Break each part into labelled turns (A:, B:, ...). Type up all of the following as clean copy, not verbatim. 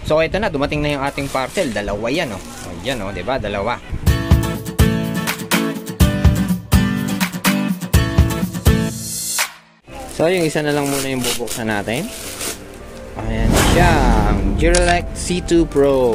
A: So ito na, dumating na yung ating parcel. Dalawa yan, oh. Ayan, oh, 'di ba? Dalawa. So yung isa na lang muna yung bubuksan natin. Ayan siya, ang Duralex C2 Pro.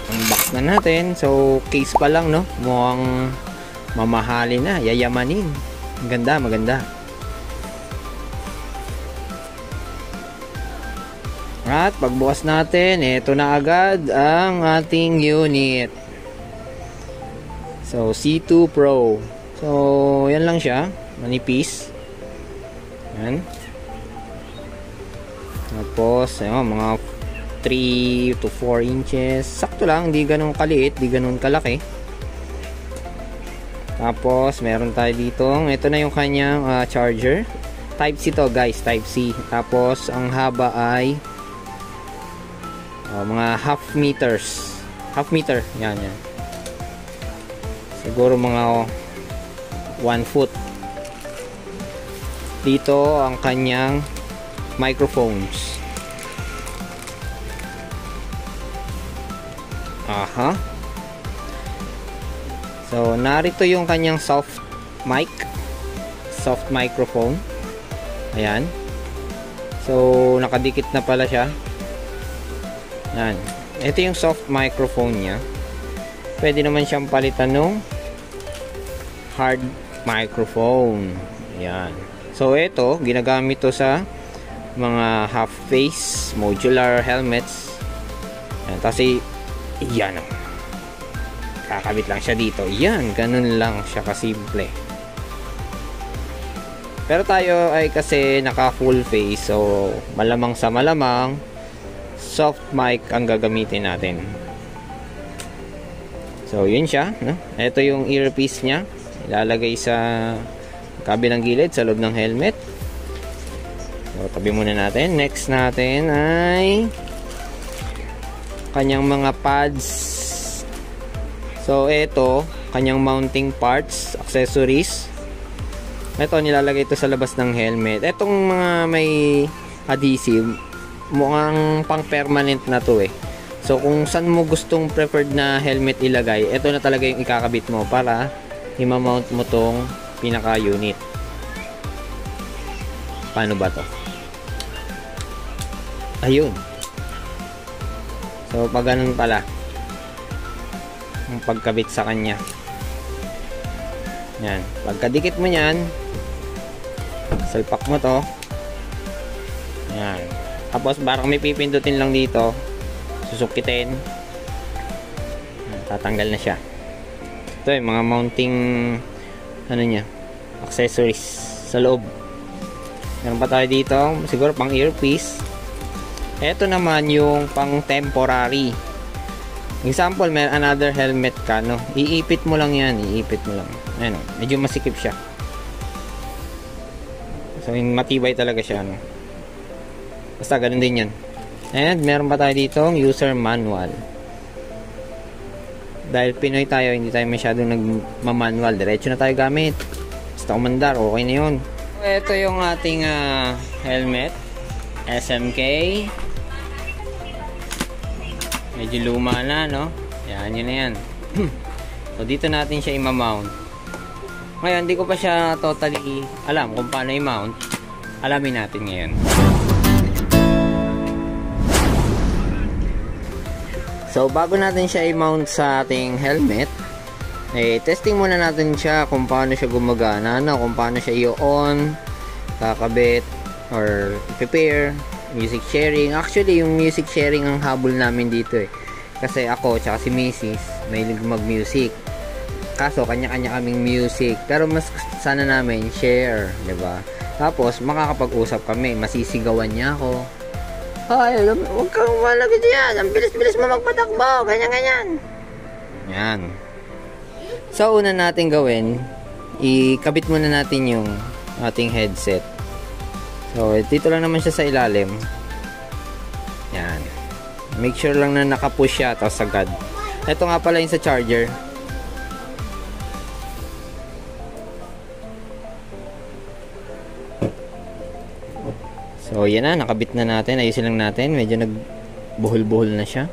A: Unbox na natin. So case pa lang, no? Mukhang mamahalin na, yayamanin. Maganda, maganda. At pagbukas natin, ito na agad ang ating unit. So C2 Pro. So yan lang siya, manipis. Yan. Tapos ayun, mga 3 to 4 inches. Sakto lang, hindi ganun kaliit, hindi ganun kalaki. Tapos meron tayo dito, ito na yung kanyang charger. Type C to guys, Type C. Tapos ang haba ay mga half meter, yan. Siguro mga 1 foot. Dito ang kanyang microphones. Aha. So narito yung kanyang soft microphone. Ayan. So nakadikit na pala siya. Yan. Ito yung soft microphone niya. Pwede naman siyang palitan ng hard microphone. Yan. So ito, ginagamit to sa mga half face modular helmets. Yan. Kasi yan. Kakabit lang siya dito. Yan. Ganun lang siya kasimple. Pero tayo ay kasi naka full face. So malamang sa malamang soft mic ang gagamitin natin. So yun siya, no? Ito yung earpiece nya, ilalagay sa kabilang gilid sa loob ng helmet. So tabi muna natin. Next natin ay kanyang mga pads. So ito, kanyang mounting parts, accessories. Ito nilalagay ito sa labas ng helmet. Etong mga may adhesive, mukhang pang permanent na to eh. So kung saan mo gustong preferred na helmet ilagay, ito na talaga yung ikakabit mo para i-mount mo tong pinaka unit. Paano ba to? Ayun. So pag ganun pala ang pagkabit sa kanya. Yan, pagkadikit mo yan, salpak mo to. Yan. Tapos parang may pipindutin lang dito, susukitin, tatanggal na siya. Ito yung mga mounting ano niya, accessories sa loob. Meron pa tayo dito, siguro pang earpiece. Ito naman yung pang temporary. Example, may another helmet ka, no? Iipit mo lang yan, iipit mo lang. Ayun, medyo masikip siya. So matibay talaga siya, no? Basta ganun din yan. And meron pa tayo dito user manual. Dahil Pinoy tayo, hindi tayo masyadong nagmamanual. Diretso na tayo gamit. Basta umandar, okay na yun. Ito yung ating helmet. SMK. Medyo luma na, no? Yan, yun na yan. So dito natin siya i-mount. Ngayon, hindi ko pa siya totally alam kung paano i-mount. Alamin natin ngayon. So bago natin siya i-mount sa ating helmet, testing muna natin siya kung paano siya gumagana, no? Kung paano siya i-on, kakabit, or prepare, music sharing. Actually, yung music sharing ang habol namin dito eh. Kasi ako, tsaka si Mrs. mahilig mag-music. Kaso, kanya-kanya kaming music. Pero mas sana namin share, diba? Tapos, makakapag-usap kami. Masisigawan niya ako. Ay, huwag kang malagay dyan. Ang bilis-bilis mo magpatakbo. Ganyan-ganyan. Yan. So, una natin gawin, ikabit muna natin yung ating headset. So, dito lang naman siya sa ilalim. Yan. Make sure lang na nakapush siya, tapos sagad. Ito nga pala yung sa charger. So, yan na. Nakabit na natin. Ayusin lang natin. Medyo buhol-buhol na siya.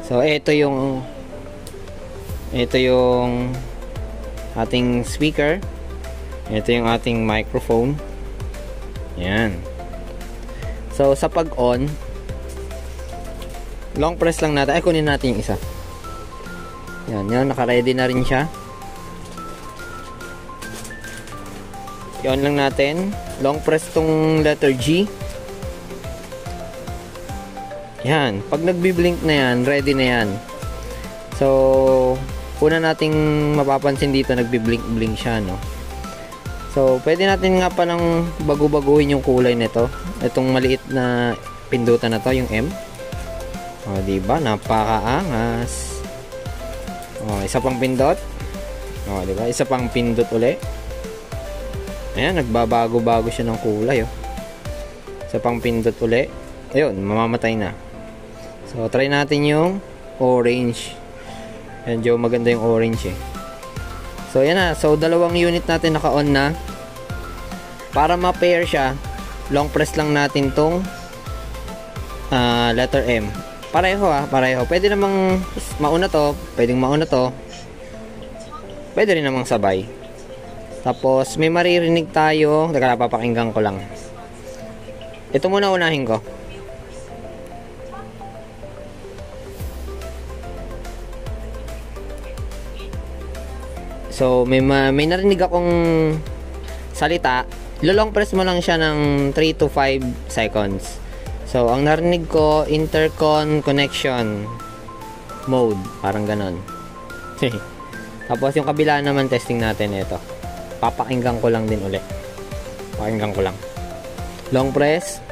A: So, ito yung ating speaker. Ito yung ating microphone. Yan. So, sa pag-on, long press lang natin. Ay, kunin natin yung isa. Yan, naka-ready na rin siya. I-on lang natin. Long press tong letter G. Yan. Pag nagbi-blink na yan, ready na yan. So, una nating mapapansin dito, nagbi-blink-blink siya, no? So, pwede natin nga palang bago-baguhin yung kulay nito. Itong maliit na pindutan na to, yung M. O, diba? Napakaangas. O, isa pang pindot. O, diba? Isa pang pindot uli. Ayan, nagbabago-bago siya ng kulay, oh. Isa pang pindot uli. Ayun, mamamatay na. So, try natin yung orange. Medyo maganda yung orange, eh. So, yan na. So, dalawang unit natin naka-on na. Para ma-pair siya, long press lang natin tong letter M. Pareho, pareho. Pwede namang mauna to. Pwedeng mauna to. Pwede rin namang sabay. Tapos, may maririnig tayo. Teka, papakinggan ko lang. Ito muna unahin ko. So, may narinig akong salita. Long press mo lang siya ng 3 to 5 seconds. So, ang narinig ko, intercon connection mode. Parang ganon. Tapos, yung kabila naman, testing natin ito. Papakinggan ko lang din ulit. Pakinggan ko lang. Long press.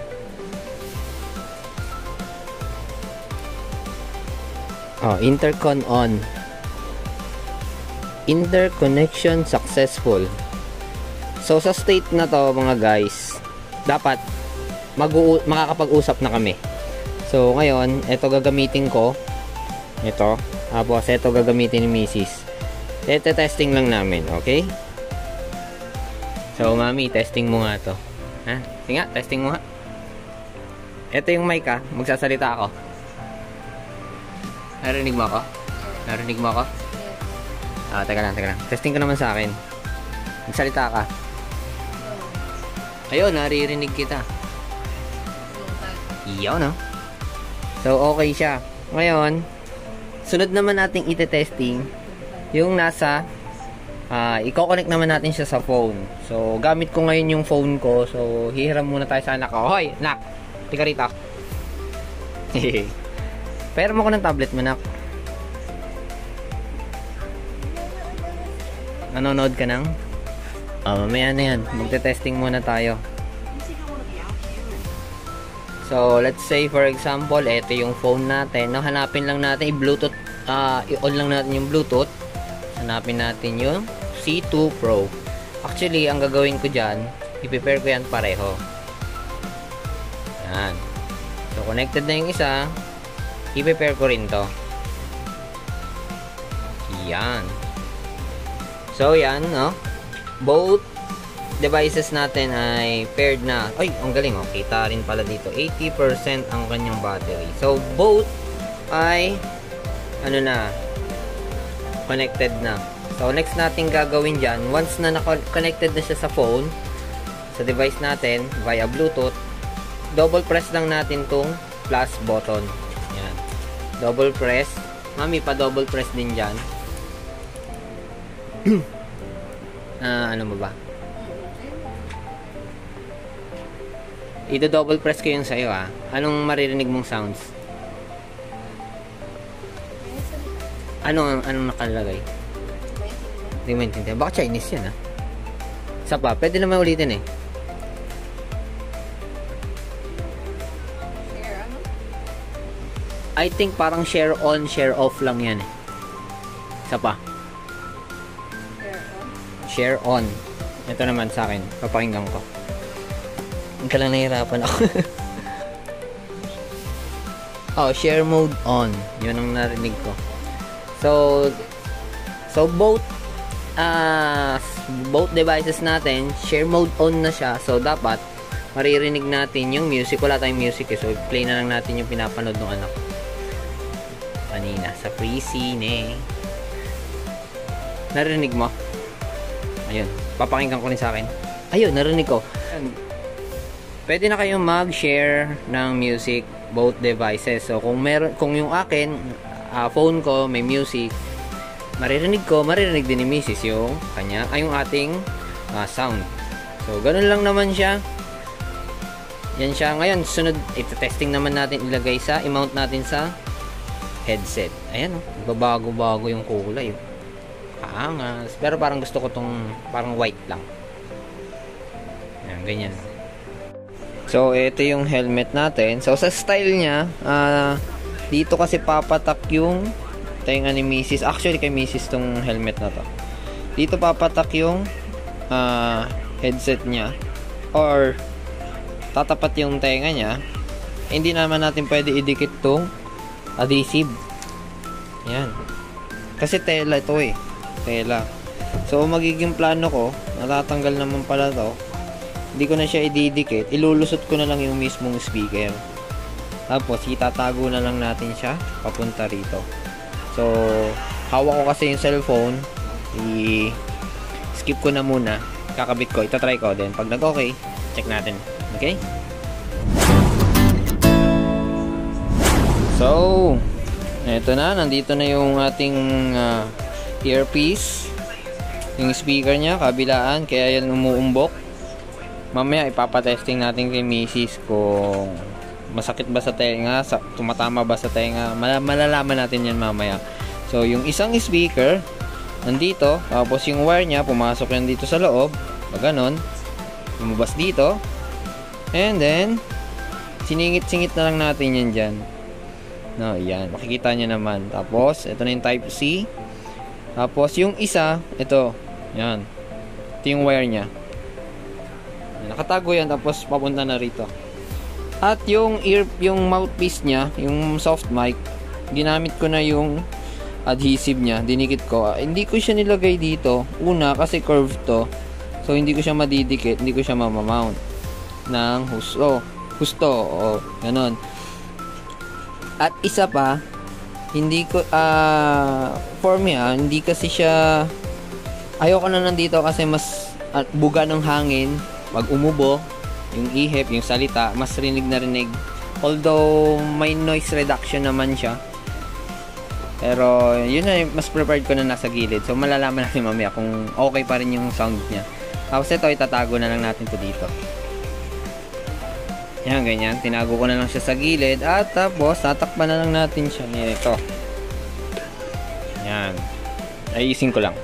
A: Oh, intercon on. Interconnection successful. So, sa state na to, mga guys, dapat makakapag-usap na kami. So, ngayon, ito gagamitin ko. Ito. Tapos, ito gagamitin ni Mrs. Ito, testing lang namin. Okay? So, mami, testing mo nga to. Ha? Sige nga, testing mo nga. Ito yung mic, ha. Magsasalita ako. Narinig mo ako? Narinig mo ako? Teka lang. Testing ka naman sa akin. Magsalita ka. Ayun, naririnig kita. Iyaw, no? So, okay siya. Ngayon, sunod naman nating ite-testing yung nasa i-connect naman natin siya sa phone. So, gamit ko ngayon yung phone ko. So, hihiram muna tayo sa anak ko. Hoy, nak! Tika rito. Pero mo ko ng tablet mo, nak. Nanonood ka nang? Mamaya na yan. Magte-testing muna tayo. So, let's say for example, ito yung phone natin. No, hanapin lang natin i-Bluetooth, i-on lang natin yung Bluetooth. Hanapin natin yung C2 Pro. Actually, ang gagawin ko dyan, i-prepare ko yan pareho. Yan. So, connected na yung isa. I-prepare ko rin to. Yan. So, yan, no? Both devices natin ay paired na. Ay, ang galing, oh. Kita rin pala dito. 80% ang kanyang battery. So, both ay, connected na. So, next natin gagawin dyan, once na connected na siya sa phone, sa device natin, via Bluetooth, double press lang natin tong plus button. Yan. Double press. Mami, pa-double press din dyan. Ano mo ba? Ito-double press ko yun sa'yo, ha. Anong maririnig mong sounds? Anong nakalagay? Hindi mo maintindihan. Baka Chinese yan, ha. Isa pa. Pwede naman ulitin, eh. I think parang share on, share off lang yan, eh. Isa pa. Share on. Ito naman sa akin. Papakinggan ko. Hindi ka lang nahihirapan ako. Oh, share mode on. Yun ang narinig ko. So both devices natin, share mode on na siya. So, dapat maririnig natin yung music. Wala tayong music so play na lang natin yung pinapanood ng anak ko kanina sa pre-scene. Narinig mo? Ayun, papakinggan ko rin sa akin. Ayun, narinig ko. Pwede na kayong mag-share ng music both devices. So kung yung akin phone ko may music, maririnig din ni Mrs. yung kanya, yung ating sound. So ganun lang naman siya. Yan siya. Ngayon, sunod, ito-testing naman natin ilagay i-mount natin sa headset. Ayan babago-bago yung kulay. Kaangas. Pero parang gusto ko tong parang white lang. Ayan, ganyan. So, ito yung helmet natin. So, sa style niya, dito kasi papatak yung tenga ni Mrs. Actually, kay Mrs. tong helmet na to. Dito papatak yung headset niya. Or, tatapat yung tenga niya. Hindi naman natin pwede idikit tong adhesive. Yan. Kasi tela ito tela. So, magiging plano ko, natatanggal naman pala to. Hindi ko na siya ididikit. Ilulusot ko na lang yung mismong speaker. Tapos, itatago na lang natin siya papunta rito. So, hawak ko kasi yung cellphone. I-skip ko na muna. Kakabit ko. Itatry ko. Then, pag nag-okay, check natin. Okay? So, eto na, nandito na yung ating earpiece. Yung speaker niya, kabilaan, kaya yan umuumbok. Mamaya ipapatesting natin kay Mrs. kung masakit ba sa tenga, tumatama ba sa tenga. Malalaman natin yan mamaya. So, yung isang speaker, nandito, tapos yung wire niya, pumasok yan dito sa loob. Pag ganon, lumabas dito. And then, siningit-singit na lang natin yan dyan. No, yan. Makikita nyo naman. Tapos, ito na yung type C. Tapos, yung isa, ito. Yan. Ito yung wire nya. Nakatago yan. Tapos, papunta na rito. At yung mouthpiece nya, yung soft mic, ginamit ko na yung adhesive nya. Dinikit ko. Hindi ko siya nilagay dito. Una, kasi curved to. So, hindi ko siya madidikit. Hindi ko siya mamamount ng husto. O, ganon. At isa pa, hindi ko, for me hindi kasi siya, ayoko na nandito kasi mas buga ng hangin, pag umubo, yung ihip, yung salita, mas rinig na rinig. Although, may noise reduction naman siya. Pero, yun na, mas prepared ko na nasa gilid. So, malalaman natin mamaya kung okay pa rin yung sound niya. Tapos ito, itatago na lang natin to dito. Yan, ganyan. Tinago ko na lang siya sa gilid. At tapos, tatakpan na lang natin siya nito. Yan. Ayusin ko lang.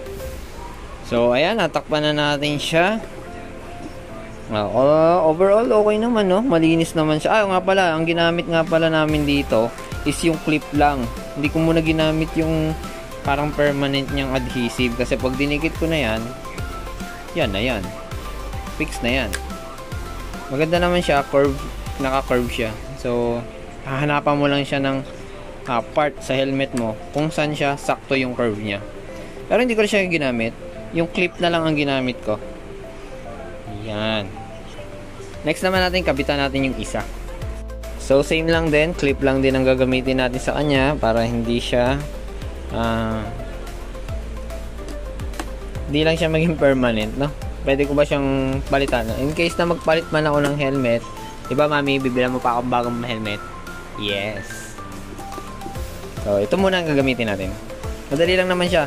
A: So, ayan. Natakpan na natin siya. Overall, okay naman, no? Malinis naman siya. Nga pala. Ang ginamit nga pala namin dito is yung clip lang. Hindi ko muna ginamit yung parang permanent niyang adhesive. Kasi pag dinikit ko na yan, yan na yan. Fix na yan. Maganda naman siya, naka-curve siya. So, hahanapan mo lang siya ng part sa helmet mo kung saan siya sakto yung curve niya. Pero hindi ko siya ginamit. Yung clip na lang ang ginamit ko. Yan. Next naman natin, kabitan natin yung isa. So, same lang din. Clip lang din ang gagamitin natin sa kanya para hindi siya hindi lang siya maging permanent, no? Pwede ko ba siyang palitan? In case na magpalit man ako ng helmet, diba mami, bibilan mo pa akong bagong helmet? Yes. So, ito muna ang gagamitin natin. Madali lang naman siya.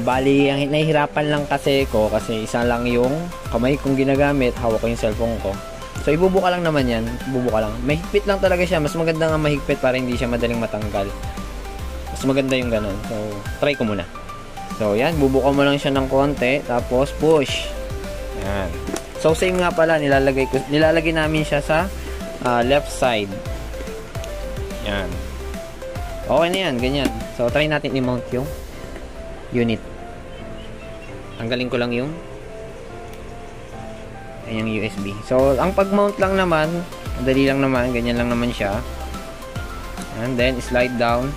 A: Bali, ang nahihirapan lang kasi isa lang yung kamay kong ginagamit, hawak ko yung cellphone ko. So, ibubuka lang naman yan. Ibubuka lang. Mahigpit lang talaga siya. Mas maganda nga mahigpit para hindi siya madaling matanggal. Mas maganda yung ganun. So, try ko muna. So, yan. Bubuka mo lang siya ng konti. Tapos, push. Yan. So, same nga pala. Nilalagay namin siya sa left side. Yan. Okay na yan. Ganyan. So, try natin i-mount yung unit. Tanggalin ko lang yung USB. So, ang pag-mount lang naman, madali lang naman. Ganyan lang naman siya. And then, slide down.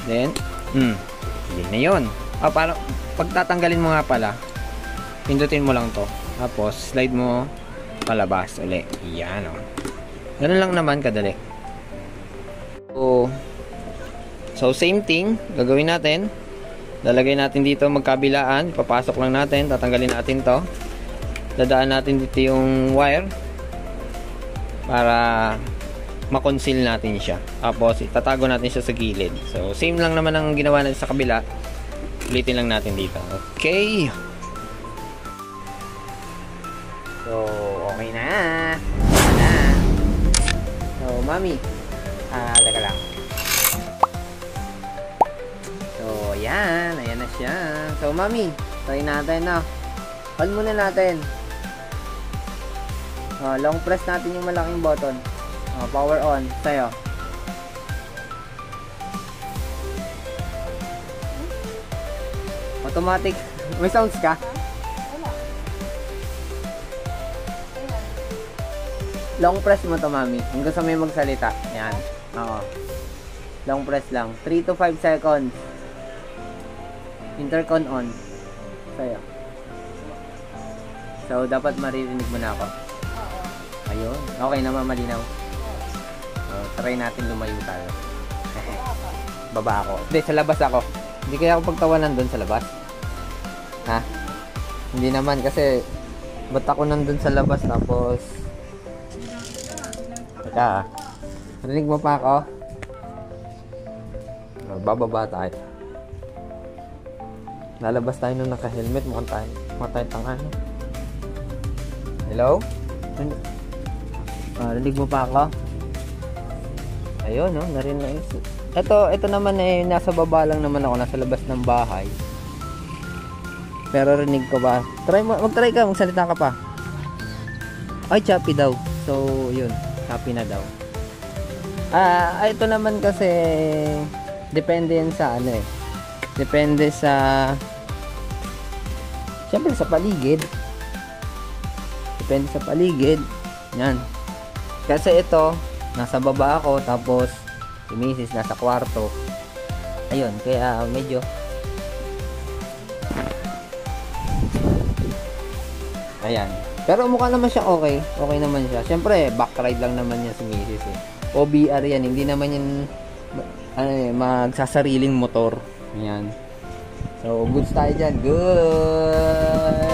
A: Then, hindi na yun. Para pagtatanggalin mo nga pala, pindutin mo lang to. Tapos, slide mo palabas uli. Yan, o. Ganun lang naman kadali. So same thing, gagawin natin. Lalagay natin dito magkabilaan. Papasok lang natin. Tatanggalin natin to. Dadaan natin dito yung wire para makonceal natin siya. Tapos itatago natin siya sa gilid. So same lang naman ang ginawa natin sa kabila. Ulitin lang natin dito. Okay. So okay na. So mami, teka lang. So ayan na siya. So mami, try natin na. On muna natin. Long press natin yung malaking button. Power on. Sa'yo. Automatic. May sounds ka?
B: Wala.
A: Long press mo to, mami. Kung gusto mo yung magsalita. Yan. Oo. Long press lang. 3 to 5 seconds. Intercon on. Sa'yo. So, dapat maririnig mo na ako. Ayun. Okay naman, malinaw. So, try natin lumayo tayo. Baba ako. Hindi, sa labas ako. Hindi kaya ako pagtawanan doon sa labas. Ha? Hindi naman kasi ba't ako nandun sa labas tapos teka, narinig mo pa ako? Bababa tayo. Lalabas tayo nung naka-helmet. Mukhang tayo tangano. Hello? Narinig mo pa ako? Ayun, no? Narinig. Ito naman eh, nasa baba lang naman ako. Nasa labas ng bahay. Pero rinig ko ba? Mag-try ka, magsalita ka pa. Ay, choppy daw. So, yun. Choppy na daw. Ito naman kasi depende yan sa ano eh. Depende sa siyempre sa paligid. Depende sa paligid. Yan. Kasi ito, nasa baba ako, tapos si Mrs. nasa kwarto. Ayun, kaya medyo ayan. Pero mukha naman siya okay. Okay naman siya. Siyempre, backride lang naman yan si Mrs. eh. OBR yan. Hindi naman yan magsasariling motor. Ayan. So, goods tayo dyan. Good!